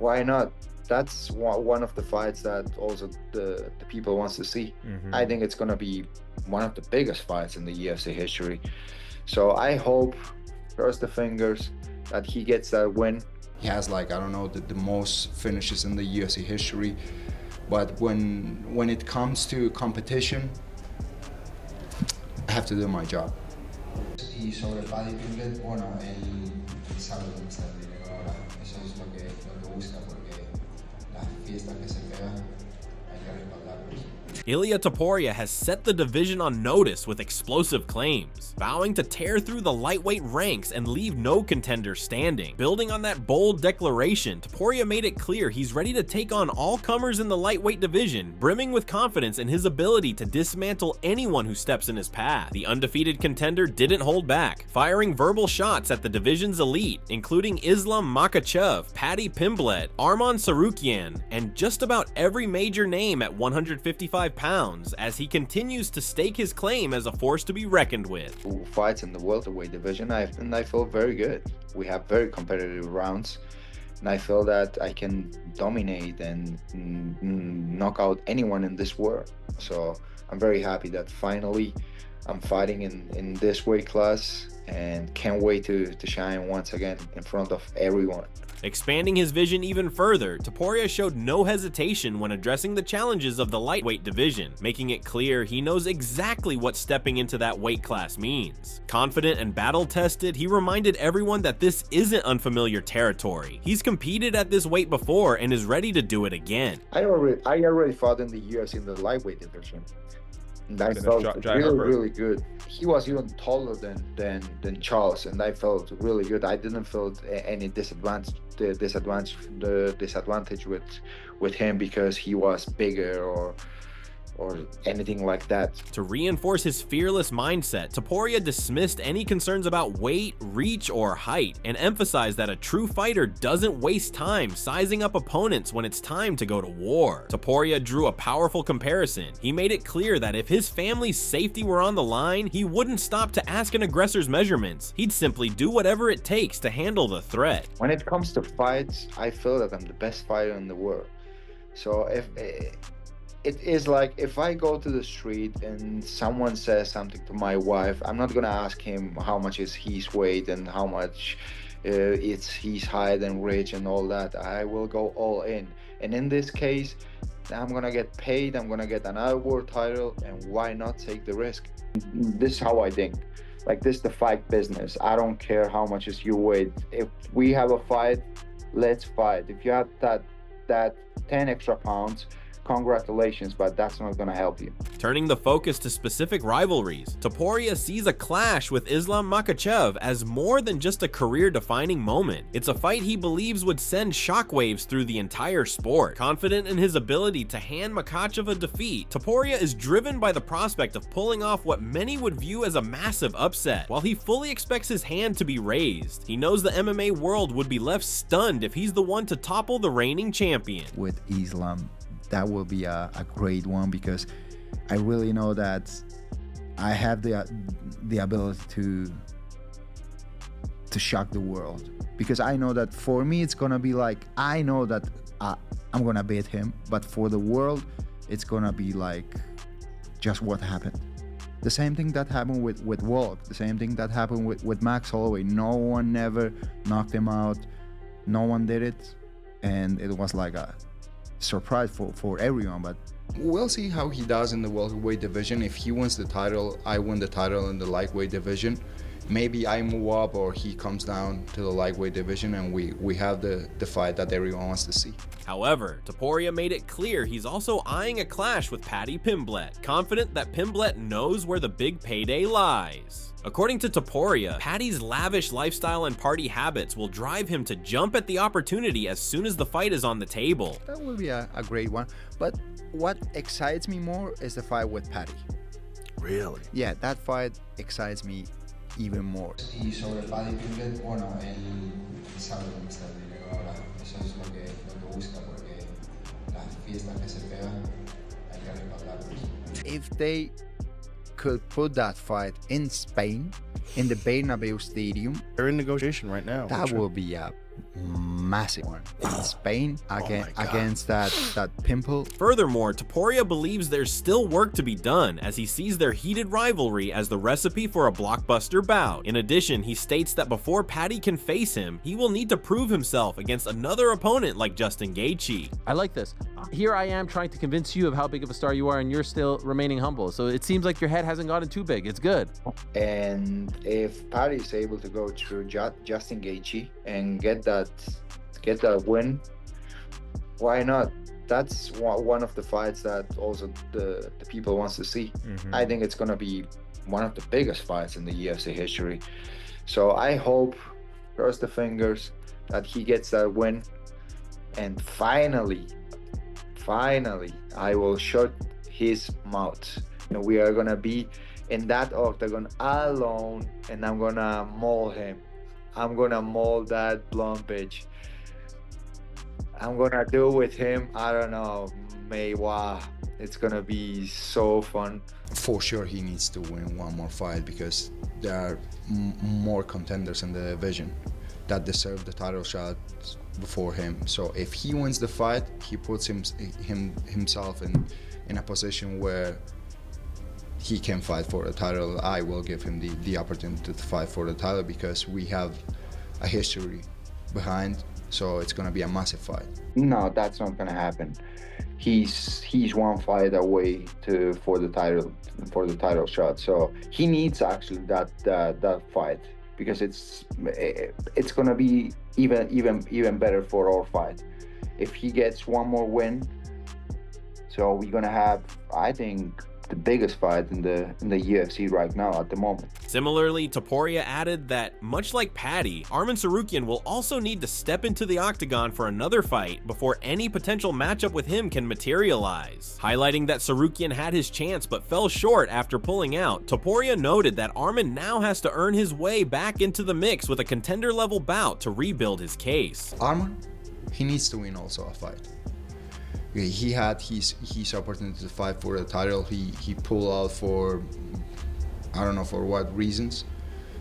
why not? That's one of the fights that also the people wants to see. I think it's gonna be one of the biggest fights in the UFC history. So I hope, cross the fingers, that he gets that win. He has, like, I don't know, the most finishes in the UFC history. But when it comes to competition, I have to do my job. Y sobre Paddy Pimblett, bueno, él sabe dónde está el dinero ahora. Eso es lo que busca, porque las fiestas que se pegan hay que respaldarlos. Ilia Topuria has set the division on notice with explosive claims, vowing to tear through the lightweight ranks and leave no contender standing. Building on that bold declaration, Topuria made it clear he's ready to take on all comers in the lightweight division, brimming with confidence in his ability to dismantle anyone who steps in his path. The undefeated contender didn't hold back, firing verbal shots at the division's elite, including Islam Makhachev, Paddy Pimblett, Arman Tsarukyan, and just about every major name at 155 pounds, as he continues to stake his claim as a force to be reckoned with. Who fights in the welterweight division, and I feel very good. We have very competitive rounds, and I feel that I can dominate and knock out anyone in this world. So I'm very happy that finally I'm fighting in this weight class, and can't wait to shine once again in front of everyone. Expanding his vision even further, Topuria showed no hesitation when addressing the challenges of the lightweight division, making it clear he knows exactly what stepping into that weight class means. Confident and battle-tested, he reminded everyone that this isn't unfamiliar territory. He's competed at this weight before and is ready to do it again. I already fought in the UFC in the lightweight division. And I felt really good. He was even taller than Charles, and I felt really good. I didn't feel any disadvantage with him because he was bigger or anything like that. To reinforce his fearless mindset, Topuria dismissed any concerns about weight, reach, or height, and emphasized that a true fighter doesn't waste time sizing up opponents when it's time to go to war. Topuria drew a powerful comparison. He made it clear that if his family's safety were on the line, he wouldn't stop to ask an aggressor's measurements. He'd simply do whatever it takes to handle the threat. When it comes to fights, I feel that I'm the best fighter in the world. So if it is like, if I go to the street and someone says something to my wife, I'm not gonna ask him how much is his weight and how much it's his height and reach and all that. I will go all in. And in this case, I'm gonna get paid, I'm gonna get another world title, and why not take the risk? This is how I think. Like, this is the fight business. I don't care how much is your weight. If we have a fight, let's fight. If you have that 10 extra pounds, congratulations, but that's not gonna help you. Turning the focus to specific rivalries, Topuria sees a clash with Islam Makhachev as more than just a career-defining moment. It's a fight he believes would send shockwaves through the entire sport. Confident in his ability to hand Makhachev a defeat, Topuria is driven by the prospect of pulling off what many would view as a massive upset. While he fully expects his hand to be raised, he knows the MMA world would be left stunned if he's the one to topple the reigning champion. With Islam, that will be a great one, because I really know that I have the ability to shock the world, because I know that for me it's gonna be like, I know that I'm gonna beat him, but for the world it's gonna be like just what happened. The same thing that happened with Volk, the same thing that happened with Max Holloway. No one never knocked him out, no one did it, and it was like a surprise for everyone. But we'll see how he does in the welterweight division. If he wins the title, I win the title in the lightweight division. Maybe I move up or he comes down to the lightweight division, and we have the fight that everyone wants to see. However, Topuria made it clear he's also eyeing a clash with Paddy Pimblett, confident that Pimblett knows where the big payday lies. According to Topuria, Paddy's lavish lifestyle and party habits will drive him to jump at the opportunity as soon as the fight is on the table. That will be a great one. But what excites me more is the fight with Paddy. Really? Yeah, that fight excites me even more. Y sobre Paddy Pimblett, bueno, él sabe dónde está el dinero ahora. Eso es lo que busca, porque las fiestas que se pegan hay que respaldarlos. If they could put that fight in Spain, in the Bernabeu Stadium, They're in negotiation right now. that will be a massive one in Spain God. against that pimple. Furthermore, Topuria believes there's still work to be done, as he sees their heated rivalry as the recipe for a blockbuster bout. In addition, he states that before Paddy can face him, he will need to prove himself against another opponent like Justin Gaethje. I like this. Here I am trying to convince you of how big of a star you are, and you're still remaining humble. So it seems like your head hasn't gotten too big. It's good. And if Paddy is able to go through Justin Gaethje and get that win, why not? That's one of the fights that also the people wants to see. I think it's gonna be one of the biggest fights in the UFC history. So I hope, cross the fingers, that he gets that win, and finally I will shut his mouth, and we are gonna be in that octagon alone, and I'm gonna maul him. I'm gonna maul that blonde bitch. I'm gonna do with him, I don't know, wow, it's gonna be so fun. For sure, he needs to win one more fight because there are more contenders in the division that deserve the title shot before him. So if he wins the fight, he puts himself in a position where he can fight for the title. I will give him the opportunity to fight for the title because we have a history behind. So it's gonna be a massive fight. No, that's not gonna happen. He's one fight away for the title shot. So he needs actually that fight, because it's gonna be even better for our fight if he gets one more win. So we're gonna have, I think, the biggest fight in the UFC right now at the moment. Similarly, Topuria added that, much like Paddy, Arman Tsarukyan will also need to step into the octagon for another fight before any potential matchup with him can materialize. Highlighting that Tsarukyan had his chance but fell short after pulling out, Topuria noted that Arman now has to earn his way back into the mix with a contender-level bout to rebuild his case. Arman, he needs to win also a fight. He had his opportunity to fight for the title. He pulled out for, I don't know for what reasons.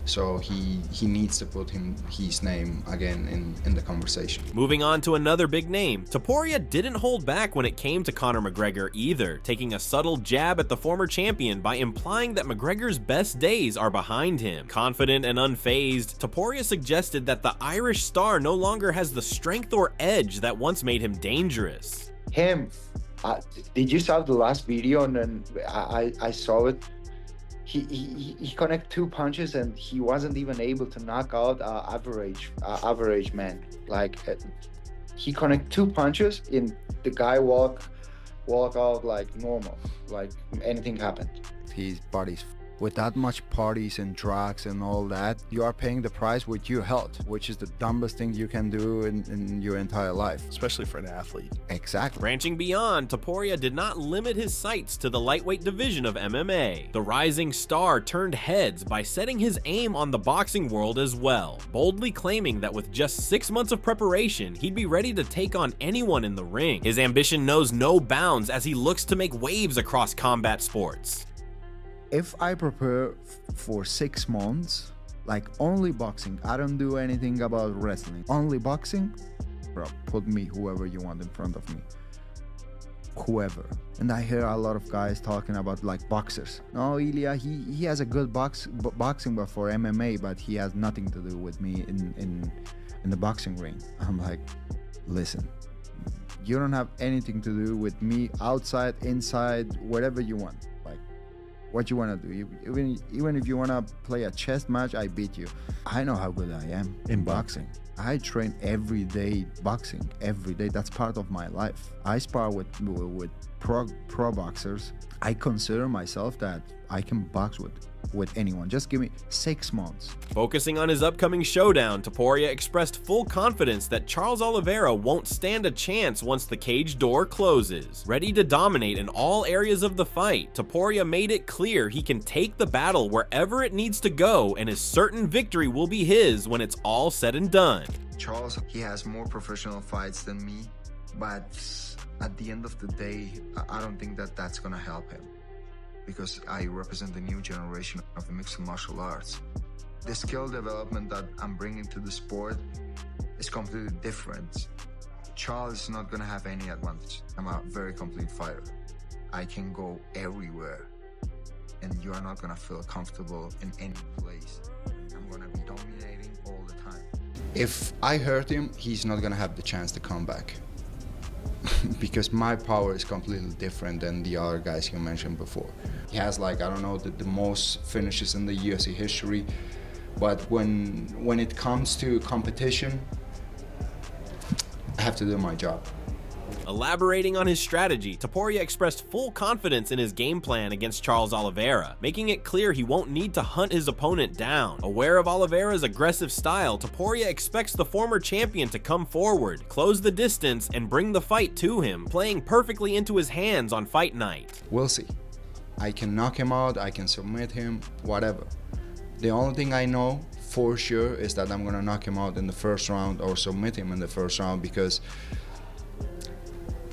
So he needs to put his name again in the conversation. Moving on to another big name, Topuria didn't hold back when it came to Conor McGregor either, taking a subtle jab at the former champion by implying that McGregor's best days are behind him. Confident and unfazed, Topuria suggested that the Irish star no longer has the strength or edge that once made him dangerous. Did you saw the last video? And then I saw it. He connected 2 punches and he wasn't even able to knock out average man. Like he connected 2 punches and the guy walk out like normal, like anything happened. His body's with that much parties and drugs and all that, you are paying the price with your health, which is the dumbest thing you can do in your entire life. Especially for an athlete. Exactly. Branching beyond, Topuria did not limit his sights to the lightweight division of MMA. The rising star turned heads by setting his aim on the boxing world as well, boldly claiming that with just 6 months of preparation, he'd be ready to take on anyone in the ring. His ambition knows no bounds as he looks to make waves across combat sports. If I prepare for 6 months, like only boxing, I don't do anything about wrestling, only boxing, bro, put me whoever you want in front of me, whoever. And I hear a lot of guys talking about like boxers. No, Ilia, he has a good boxing but for MMA, but he has nothing to do with me in the boxing ring. I'm like, listen, you don't have anything to do with me outside, inside, whatever you want. What you want to do, even if you want to play a chess match, I beat you. I know how good I am in boxing. I train every day boxing, every day. That's part of my life. I spar with pro boxers. I consider myself that I can box with anyone. Just give me 6 months. Focusing on his upcoming showdown, Topuria expressed full confidence that Charles Oliveira won't stand a chance once the cage door closes. Ready to dominate in all areas of the fight, Topuria made it clear he can take the battle wherever it needs to go, and is certain victory will be his when it's all said and done. Charles, he has more professional fights than me, but at the end of the day, I don't think that that's gonna help him, because I represent the new generation of mixed martial arts. The skill development that I'm bringing to the sport is completely different. Charles is not gonna have any advantage. I'm a very complete fighter. I can go everywhere, and you are not gonna feel comfortable in any place. I'm gonna be dominating all the time. If I hurt him, he's not gonna have the chance to come back. Because my power is completely different than the other guys you mentioned before. He has like, I don't know, the most finishes in the UFC history, but when it comes to competition, I have to do my job. Elaborating on his strategy, Topuria expressed full confidence in his game plan against Charles Oliveira, making it clear he won't need to hunt his opponent down. Aware of Oliveira's aggressive style, Topuria expects the former champion to come forward, close the distance, and bring the fight to him, playing perfectly into his hands on fight night. We'll see. I can knock him out, I can submit him, whatever. The only thing I know for sure is that I'm gonna knock him out in the first round or submit him in the first round, because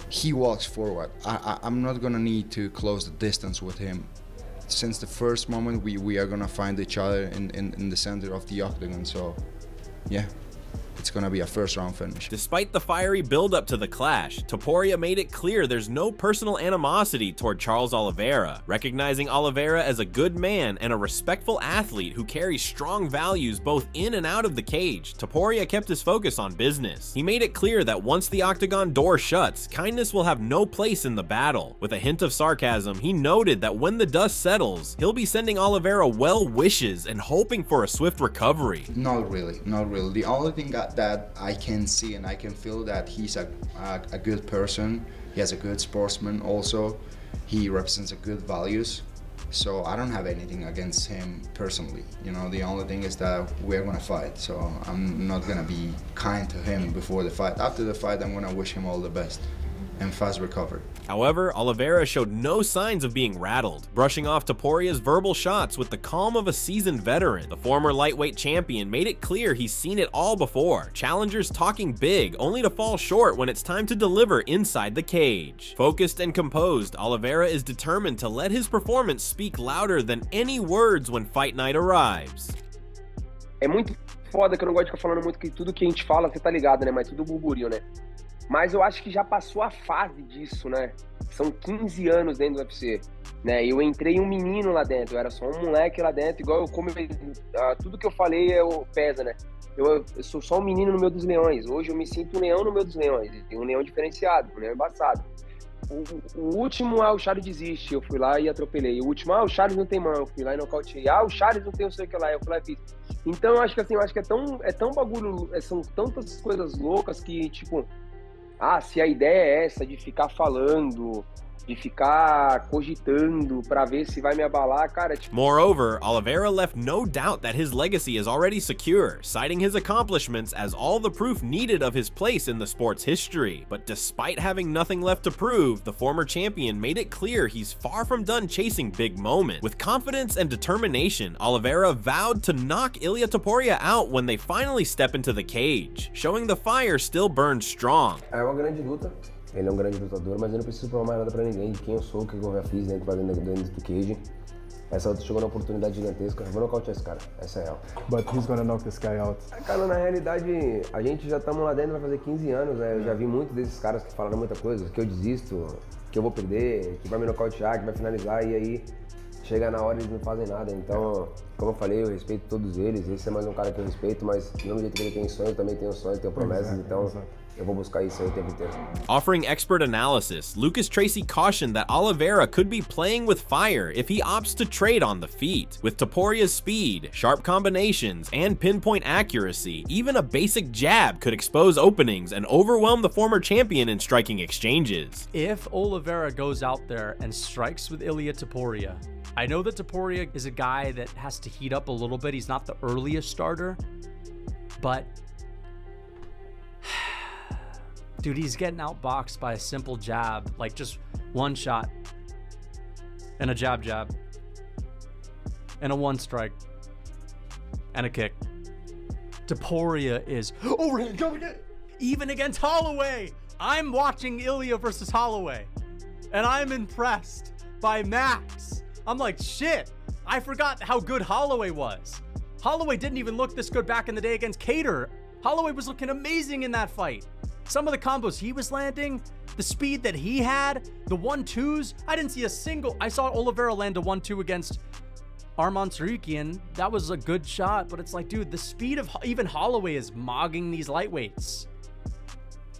he walks forward. I'm not gonna need to close the distance with him. Since the first moment, we are gonna find each other in the center of the octagon. So, yeah, it's gonna be a first round finish. Despite the fiery build-up to the clash, Topuria made it clear there's no personal animosity toward Charles Oliveira, recognizing Oliveira as a good man and a respectful athlete who carries strong values both in and out of the cage. Topuria kept his focus on business. He made it clear that once the octagon door shuts, kindness will have no place in the battle. With a hint of sarcasm, he noted that when the dust settles, he'll be sending Oliveira well wishes and hoping for a swift recovery. Not really, not really. The only thing that I can see and I can feel that he's a good person. He has a good sportsman also. He represents a good values. So I don't have anything against him personally. You know, the only thing is that we're gonna fight. So I'm not gonna be kind to him before the fight. After the fight, I'm gonna wish him all the best and fast recovery. However, Oliveira showed no signs of being rattled, brushing off Topuria's verbal shots with the calm of a seasoned veteran. The former lightweight champion made it clear he's seen it all before, challengers talking big only to fall short when it's time to deliver inside the cage. Focused and composed, Oliveira is determined to let his performance speak louder than any words when fight night arrives. É muito foda que eu não gosto de ficar falando muito, que tudo que a gente fala, você tá ligado, né? Mas tudo burburinho, né? Mas eu acho que já passou a fase disso, né? São 15 anos dentro do UFC, né? Eu entrei um menino lá dentro, eu era só um moleque lá dentro, igual tudo que eu falei pesa, né? Eu sou só um menino no meio dos leões. Hoje eu me sinto um leão no meio dos leões. Tem um leão diferenciado, um leão embaçado. O último, o Charles desiste, eu fui lá e atropelei. O último, o Charles não tem mão, eu fui lá e nocauteei. O Charles não tem não sei o que lá, eu fui lá e fiz. Então eu acho que assim, é tão bagulho, são tantas coisas loucas que, tipo, se a ideia é essa de ficar falando, de ficar cogitando pra ver se vai me abalar, cara, tipo... Moreover, Oliveira left no doubt that his legacy is already secure, citing his accomplishments as all the proof needed of his place in the sport's history. But despite having nothing left to prove, the former champion made it clear he's far from done chasing big moments. With confidence and determination, Oliveira vowed to knock Ilia Topuria out when they finally step into the cage, showing the fire still burns strong. É uma grande luta. Ele é um grande lutador, mas eu não preciso provar mais nada pra ninguém de quem eu sou, o que eu já fiz dentro do cage. Essa luta chegou numa oportunidade gigantesca. Eu vou nocautear esse cara, essa é real. But who's gonna knock this guy out? Cara, na realidade, a gente já estamos lá dentro, vai fazer 15 anos, né? Eu já vi muitos desses caras que falaram muita coisa, que eu desisto, que eu vou perder, que vai me nocautear, que vai finalizar, e aí chega na hora e eles não fazem nada. Então, como eu falei, eu respeito todos eles. Esse é mais um cara que eu respeito, mas do mesmo jeito que ele tem sonho, eu também tenho sonho, tenho promessas, então... Eu vou buscar isso aí o tempo inteiro. Offering expert analysis, Lucas Tracy cautioned that Oliveira could be playing with fire if he opts to trade on the feet. With Topuria's speed, sharp combinations, and pinpoint accuracy, even a basic jab could expose openings and overwhelm the former champion in striking exchanges. If Oliveira goes out there and strikes with Ilia Topuria, I know that Topuria is a guy that has to heat up a little bit. He's not the earliest starter, but dude, he's getting outboxed by a simple jab, like just one shot and a jab, and a one strike and a kick. Topuria is overhand coming in, even against Holloway. I'm watching Ilia versus Holloway, and I'm impressed by Max. I'm like, shit, I forgot how good Holloway was. Holloway didn't even look this good back in the day against Cater. Holloway was looking amazing in that fight. Some of the combos he was landing, the speed that he had, the 1-2s. I didn't see a single. I saw Oliveira land a 1-2 against Arman Tsarukyan. That was a good shot, but it's like, dude, the speed of even Holloway is mogging these lightweights.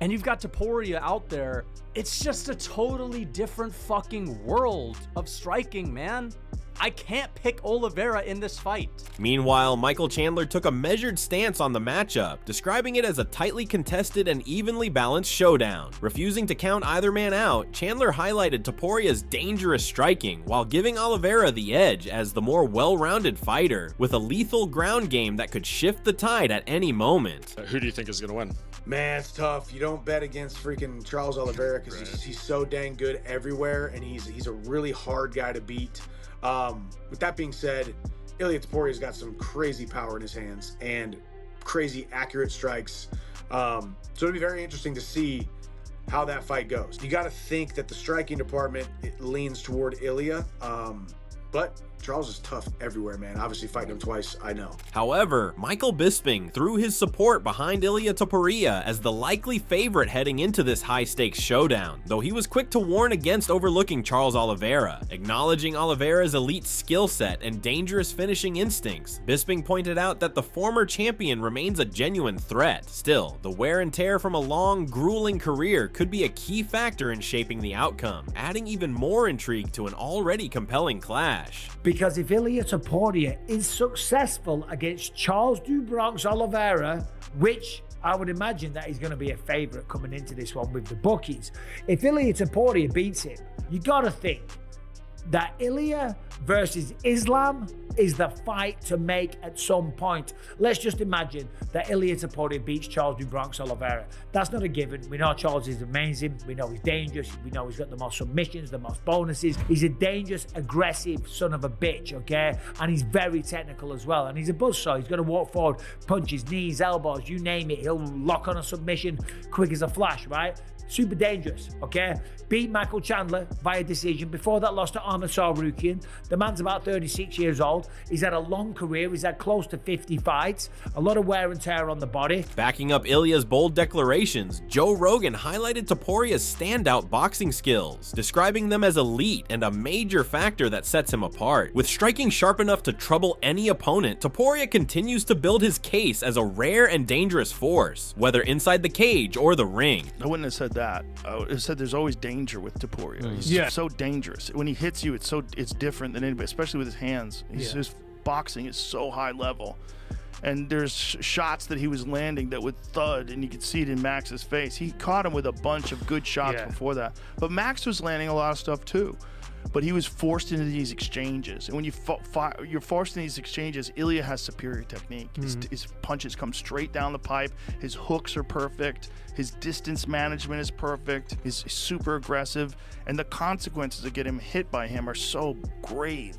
And you've got Topuria out there. It's just a totally different fucking world of striking, man. I can't pick Oliveira in this fight. Meanwhile, Michael Chandler took a measured stance on the matchup, describing it as a tightly contested and evenly balanced showdown. Refusing to count either man out, Chandler highlighted Topuria's dangerous striking while giving Oliveira the edge as the more well-rounded fighter, with a lethal ground game that could shift the tide at any moment. Who do you think is going to win? Man, it's tough. You don't bet against freaking Charles Oliveira because he's so dang good everywhere, and he's a really hard guy to beat. With that being said, Ilia Topuria's got some crazy power in his hands and crazy accurate strikes. So it'll be very interesting to see how that fight goes. You got to think that the striking department, it leans toward Ilia, but Charles is tough everywhere, man. Obviously, fighting him twice, I know. However, Michael Bisping threw his support behind Ilia Topuria as the likely favorite heading into this high-stakes showdown, though he was quick to warn against overlooking Charles Oliveira. Acknowledging Oliveira's elite skill set and dangerous finishing instincts, Bisping pointed out that the former champion remains a genuine threat. Still, the wear and tear from a long, grueling career could be a key factor in shaping the outcome, adding even more intrigue to an already compelling clash. Because if Ilia Topuria is successful against Charles do Bronx Oliveira, which I would imagine that he's going to be a favorite coming into this one with the bookies, if Ilia Topuria beats him, you got to think that Ilia versus Islam is the fight to make at some point. Let's just imagine that Ilia Topuria beats Charles do Bronx Oliveira. That's not a given. We know Charles is amazing. We know he's dangerous. We know he's got the most submissions, the most bonuses. He's a dangerous, aggressive son of a bitch, okay? And he's very technical as well. And he's a buzzsaw. He's going to walk forward, punches, knees, elbows, you name it. He'll lock on a submission quick as a flash, right? Super dangerous, okay? Beat Michael Chandler via decision. Before that, lost to Arman Tsarukyan. The man's about 36 years old. He's had a long career. He's had close to 50 fights. A lot of wear and tear on the body. Backing up Ilia's bold declarations, Joe Rogan highlighted Topuria's standout boxing skills, describing them as elite and a major factor that sets him apart. With striking sharp enough to trouble any opponent, Topuria continues to build his case as a rare and dangerous force, whether inside the cage or the ring. I wouldn't have said that. I would have said there's always danger with Topuria. He's so dangerous. When he hits you, it's different than anybody, especially with his hands. His boxing is so high level. And there's shots that he was landing that would thud, and you could see it in Max's face. He caught him with a bunch of good shots before that. But Max was landing a lot of stuff too. But he was forced into these exchanges. And when you're forced into these exchanges, Ilia has superior technique. His punches come straight down the pipe. His hooks are perfect. His distance management is perfect. He's super aggressive. And the consequences of getting hit by him are so grave.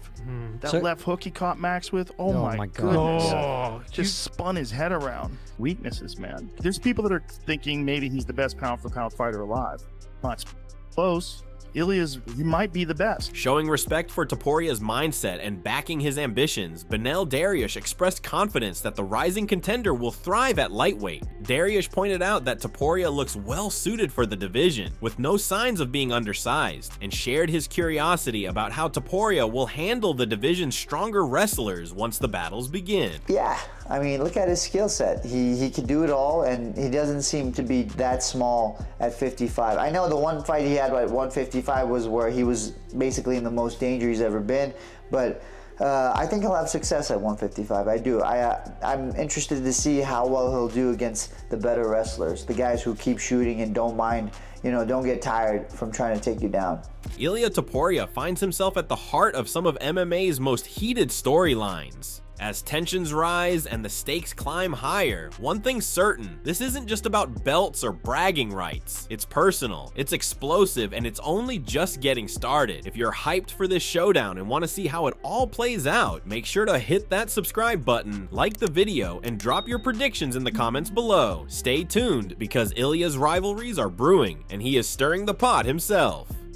That left hook he caught Max with, oh my goodness. Just spun his head around. Weaknesses, man. There's people that are thinking maybe he's the best pound-for-pound fighter alive. Not close. He might be the best. Showing respect for Topuria's mindset and backing his ambitions, Beneil Dariush expressed confidence that the rising contender will thrive at lightweight. Dariush pointed out that Topuria looks well suited for the division, with no signs of being undersized, and shared his curiosity about how Topuria will handle the division's stronger wrestlers once the battles begin. Yeah, I mean, look at his skill set. He can do it all, and he doesn't seem to be that small at 55. I know the one fight he had at 155 was where he was basically in the most danger he's ever been, but I think he'll have success at 155. I do. I'm interested to see how well he'll do against the better wrestlers, the guys who keep shooting and don't mind, don't get tired from trying to take you down. Ilia Topuria finds himself at the heart of some of MMA's most heated storylines. As tensions rise and the stakes climb higher, one thing's certain, this isn't just about belts or bragging rights. It's personal, it's explosive, and it's only just getting started. If you're hyped for this showdown and want to see how it all plays out, make sure to hit that subscribe button, like the video, and drop your predictions in the comments below. Stay tuned, because Ilia's rivalries are brewing, and he is stirring the pot himself.